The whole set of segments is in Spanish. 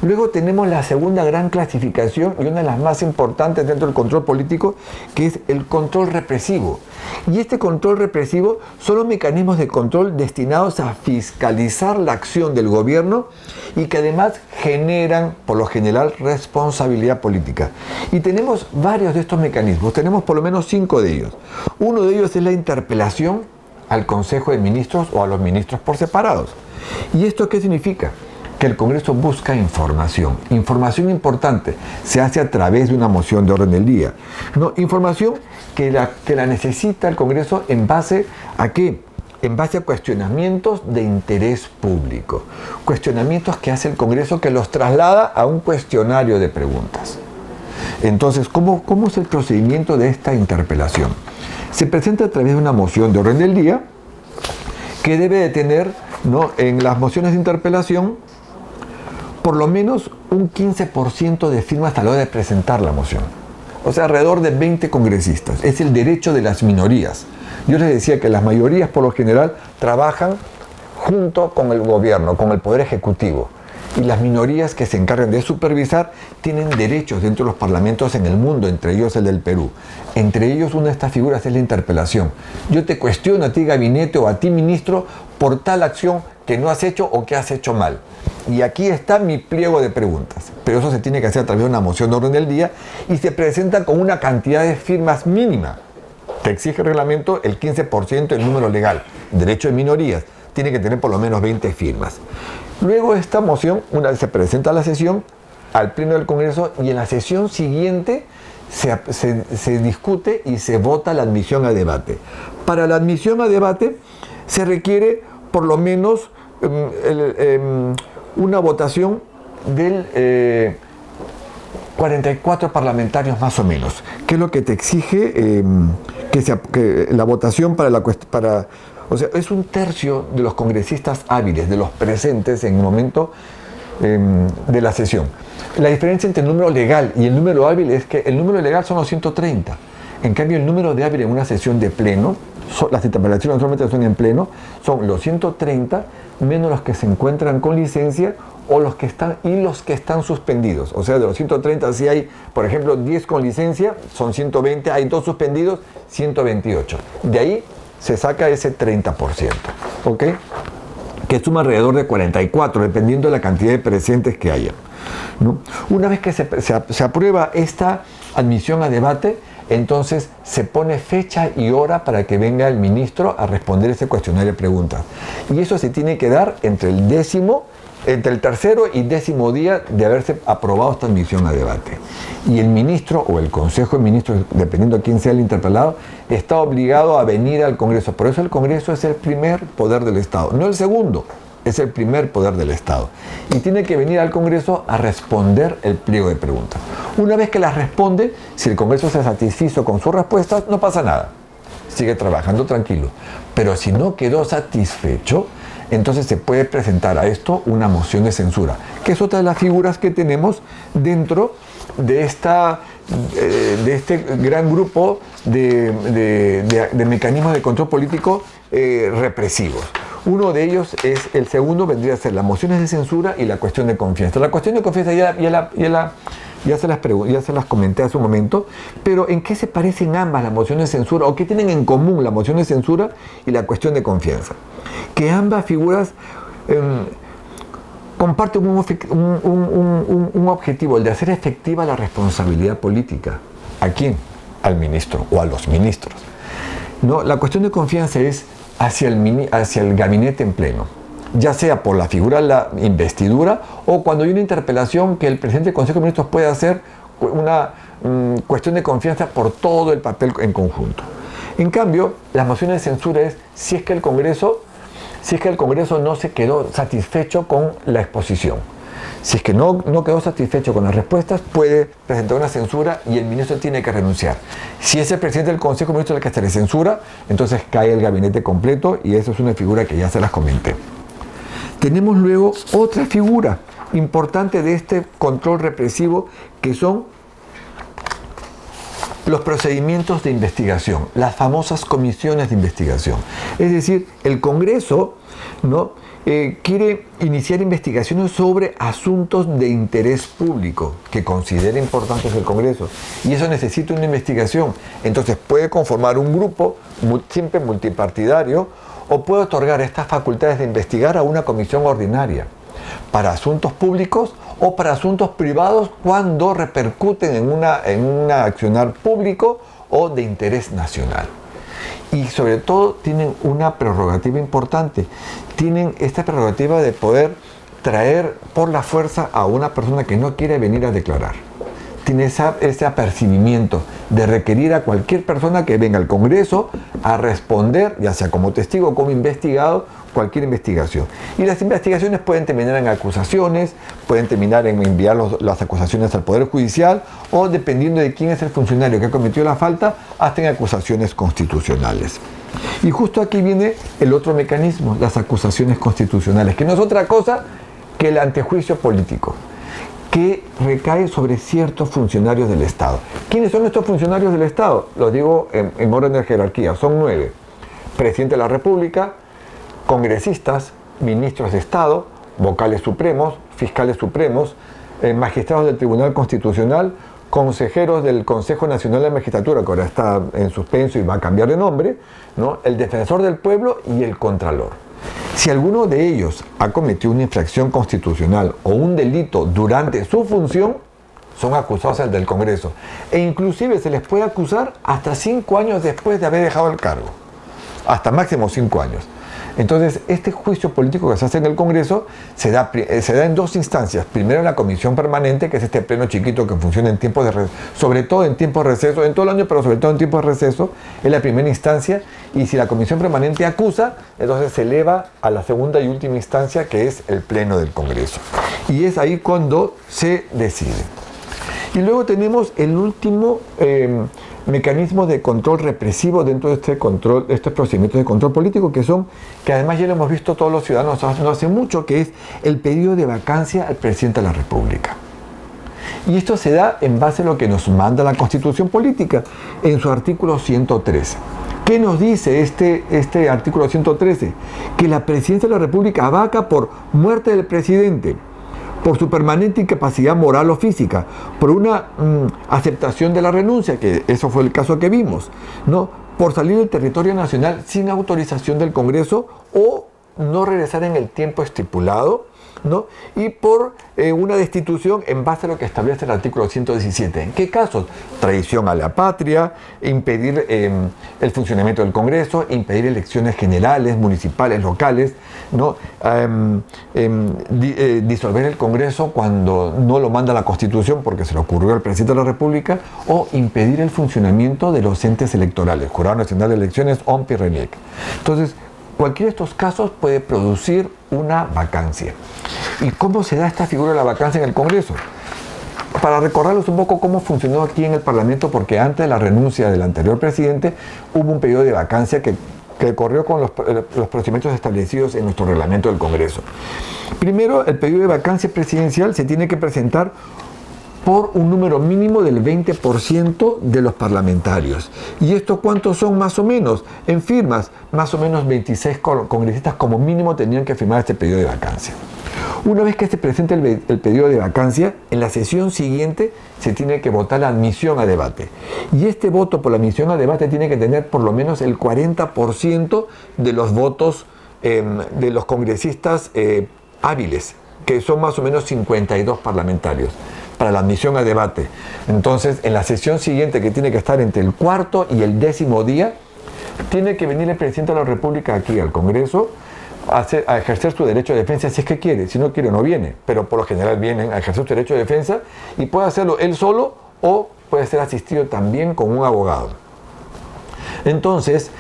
Luego tenemos la segunda gran clasificación y una de las más importantes dentro del control político, que es el control represivo. Y este control represivo son los mecanismos de control destinados a fiscalizar la acción del gobierno y que además generan, por lo general, responsabilidad política. Y tenemos varios de estos mecanismos, tenemos por lo menos 5 de ellos. Uno de ellos es la interpelación al Consejo de Ministros o a los ministros por separados. ¿Y esto qué significa? Que el Congreso busca información importante, se hace a través de una moción de orden del día. No, información que la necesita el Congreso ¿en base a qué? En base a cuestionamientos de interés público. Cuestionamientos que hace el Congreso que los traslada a un cuestionario de preguntas. Entonces, ¿cómo es el procedimiento de esta interpelación? Se presenta a través de una moción de orden del día que debe de tener, ¿no?, en las mociones de interpelación por lo menos un 15% de firmas a la hora de presentar la moción. O sea, alrededor de 20 congresistas. Es el derecho de las minorías. Yo les decía que las mayorías, por lo general, trabajan junto con el gobierno, con el poder ejecutivo. Y las minorías que se encargan de supervisar tienen derechos dentro de los parlamentos en el mundo, entre ellos el del Perú. Entre ellos, una de estas figuras es la interpelación. Yo te cuestiono a ti, gabinete, o a ti, ministro, por tal acción que no has hecho o que has hecho mal. Y aquí está mi pliego de preguntas. Pero eso se tiene que hacer a través de una moción de orden del día y se presenta con una cantidad de firmas mínima. Te exige el reglamento el 15% del número legal. Derecho de minorías. Tiene que tener por lo menos 20 firmas. Luego esta moción, una vez se presenta a la sesión, al Pleno del Congreso, y en la sesión siguiente se discute y se vota la admisión a debate. Para la admisión a debate se requiere por lo menos una votación del 44 parlamentarios más o menos, que es lo que te exige que la votación o sea, es un tercio de los congresistas hábiles, de los presentes en el momento de la sesión. La diferencia entre el número legal y el número hábil es que el número legal son los 130. En cambio, el número de hábil en una sesión de pleno, las interpelaciones solamente son en pleno, son los 130 menos los que se encuentran con licencia o los que están suspendidos. O sea, de los 130, si hay, por ejemplo, 10 con licencia, son 120, hay 2 suspendidos, 128. De ahí se saca ese 30%, ¿ok? Que suma alrededor de 44, dependiendo de la cantidad de presentes que haya, ¿no? Una vez que se aprueba esta admisión a debate, entonces se pone fecha y hora para que venga el ministro a responder ese cuestionario de preguntas. Y eso se tiene que dar entre el tercero y 10º día de haberse aprobado esta admisión a debate. Y el ministro o el Consejo de Ministros, dependiendo de quién sea el interpelado, está obligado a venir al Congreso. Por eso el Congreso es el primer poder del Estado, no el segundo, es el primer poder del Estado. Y tiene que venir al Congreso a responder el pliego de preguntas. Una vez que las responde, si el Congreso se satisfizo con sus respuestas, no pasa nada. Sigue trabajando tranquilo. Pero si no quedó satisfecho, entonces se puede presentar a esto una moción de censura, que es otra de las figuras que tenemos dentro de este gran grupo de mecanismos de control político represivos. Uno de ellos el segundo vendría a ser las mociones de censura y la cuestión de confianza. La cuestión de confianza ya se las comenté hace un momento, pero ¿en qué se parecen ambas las mociones de censura o qué tienen en común la moción de censura y la cuestión de confianza? Que ambas figuras comparten un objetivo, el de hacer efectiva la responsabilidad política. ¿A quién? Al ministro o a los ministros. No, la cuestión de confianza es hacia el gabinete en pleno, ya sea por la figura de la investidura o cuando hay una interpelación que el presidente del Consejo de Ministros puede hacer una cuestión de confianza por todo el papel en conjunto. En cambio, las mociones de censura es si es que el Congreso no se quedó satisfecho con la exposición. Si es que no quedó satisfecho con las respuestas, puede presentar una censura y el ministro tiene que renunciar. Si es el presidente del Consejo de Ministros el que se le censura, entonces cae el gabinete completo y eso es una figura que ya se las comenté. Tenemos luego otra figura importante de este control represivo que son los procedimientos de investigación, las famosas comisiones de investigación. Es decir, el Congreso, ¿no?, quiere iniciar investigaciones sobre asuntos de interés público que considera importantes el Congreso, y eso necesita una investigación. Entonces puede conformar un grupo siempre multipartidario, o puede otorgar estas facultades de investigar a una comisión ordinaria para asuntos públicos o para asuntos privados cuando repercuten en un accionar público o de interés nacional. Y sobre todo tienen una prerrogativa importante. Tienen esta prerrogativa de poder traer por la fuerza a una persona que no quiere venir a declarar. Tiene ese apercibimiento de requerir a cualquier persona que venga al Congreso a responder, ya sea como testigo o como investigado, cualquier investigación. Y las investigaciones pueden terminar en acusaciones, pueden terminar en enviar las acusaciones al Poder Judicial, o dependiendo de quién es el funcionario que ha cometido la falta, hasta en acusaciones constitucionales. Y justo aquí viene el otro mecanismo, las acusaciones constitucionales, que no es otra cosa que el antejuicio político, que recae sobre ciertos funcionarios del Estado. ¿Quiénes son estos funcionarios del Estado? Los digo en orden de jerarquía. Son 9. Presidente de la República, congresistas, ministros de Estado, vocales supremos, fiscales supremos, magistrados del Tribunal Constitucional, consejeros del Consejo Nacional de Magistratura, que ahora está en suspenso y va a cambiar de nombre, ¿no? El defensor del pueblo y el contralor. Si alguno de ellos ha cometido una infracción constitucional o un delito durante su función, son acusados al del Congreso. E inclusive se les puede acusar hasta 5 años después de haber dejado el cargo. Hasta máximo 5 años. Entonces, este juicio político que se hace en el Congreso se da en 2 instancias. Primero en la comisión permanente, que es este pleno chiquito que funciona en tiempos de receso, sobre todo en tiempos de receso, en todo el año, pero sobre todo en tiempos de receso, es la primera instancia. Y si la comisión permanente acusa, entonces se eleva a la segunda y última instancia, que es el pleno del Congreso. Y es ahí cuando se decide. Y luego tenemos el último mecanismo de control represivo dentro de estos procedimientos de control político, que además ya lo hemos visto todos los ciudadanos no hace mucho, que es el pedido de vacancia al presidente de la República. Y esto se da en base a lo que nos manda la Constitución Política en su artículo 113. ¿Qué nos dice este artículo 113? Que la presidencia de la República abaca por muerte del presidente, por su permanente incapacidad moral o física, por una aceptación de la renuncia, que eso fue el caso que vimos, ¿no? Por salir del territorio nacional sin autorización del Congreso o no regresar en el tiempo estipulado, ¿no? Y por una destitución en base a lo que establece el artículo 117. ¿En qué casos? Traición a la patria, impedir el funcionamiento del Congreso, impedir elecciones generales, municipales, locales, ¿no? Disolver el Congreso cuando no lo manda la Constitución porque se le ocurrió al presidente de la República, o impedir el funcionamiento de los entes electorales, Jurado Nacional de Elecciones, OMP y RENIEC. Entonces, cualquiera de estos casos puede producir una vacancia. ¿Y cómo se da esta figura de la vacancia en el Congreso? Para recordarles un poco cómo funcionó aquí en el Parlamento, porque antes de la renuncia del anterior presidente hubo un periodo de vacancia que corrió con los procedimientos establecidos en nuestro reglamento del Congreso. Primero, el periodo de vacancia presidencial se tiene que presentar por un número mínimo del 20% de los parlamentarios. ¿Y esto cuántos son más o menos? En firmas, más o menos 26 congresistas como mínimo tenían que firmar este periodo de vacancia. Una vez que se presente el periodo de vacancia, en la sesión siguiente se tiene que votar la admisión a debate. Y este voto por la admisión a debate tiene que tener por lo menos el 40% de los votos de los congresistas hábiles, que son más o menos 52 parlamentarios, para la admisión a debate. Entonces, en la sesión siguiente, que tiene que estar entre el 4º y el 10º día, tiene que venir el presidente de la República aquí al Congreso a ejercer su derecho de defensa, si es que quiere. Si no quiere, no viene, pero por lo general vienen a ejercer su derecho de defensa, y puede hacerlo él solo o puede ser asistido también con un abogado. Entonces,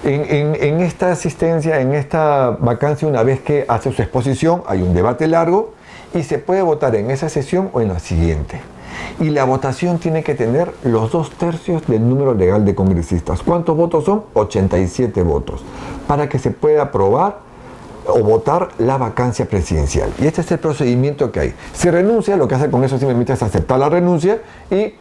en esta asistencia, en esta vacancia, una vez que hace su exposición, hay un debate largo y se puede votar en esa sesión o en la siguiente. Y la votación tiene que tener los 2/3 del número legal de congresistas. ¿Cuántos votos son? 87 votos, para que se pueda aprobar o votar la vacancia presidencial. Y este es el procedimiento que hay. Si renuncia, lo que hace con eso simplemente es aceptar la renuncia y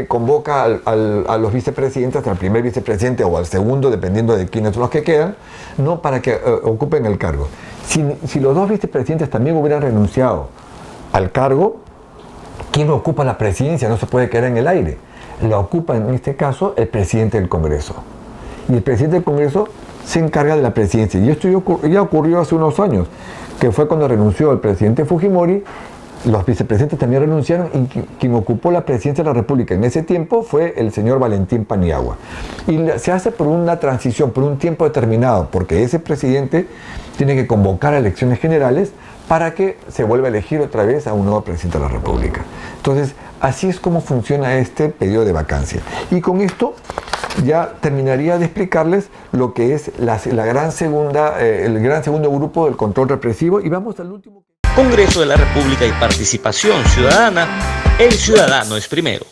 convoca a los vicepresidentes, al primer vicepresidente o al segundo, dependiendo de quiénes son los que quedan, ¿no? Para que ocupen el cargo. Si los dos vicepresidentes también hubieran renunciado al cargo, ¿quién ocupa la presidencia? No se puede quedar en el aire. La ocupa en este caso el presidente del Congreso. Y el presidente del Congreso se encarga de la presidencia. Y esto ya ocurrió hace unos años, que fue cuando renunció el presidente Fujimori. Los vicepresidentes también renunciaron y quien ocupó la presidencia de la República en ese tiempo fue el señor Valentín Paniagua. Y se hace por una transición, por un tiempo determinado, porque ese presidente tiene que convocar a elecciones generales para que se vuelva a elegir otra vez a un nuevo presidente de la República. Entonces, así es como funciona este periodo de vacancia. Y con esto ya terminaría de explicarles lo que es el gran segundo grupo del control represivo. Y vamos al último. Congreso de la República y Participación Ciudadana, el ciudadano es primero.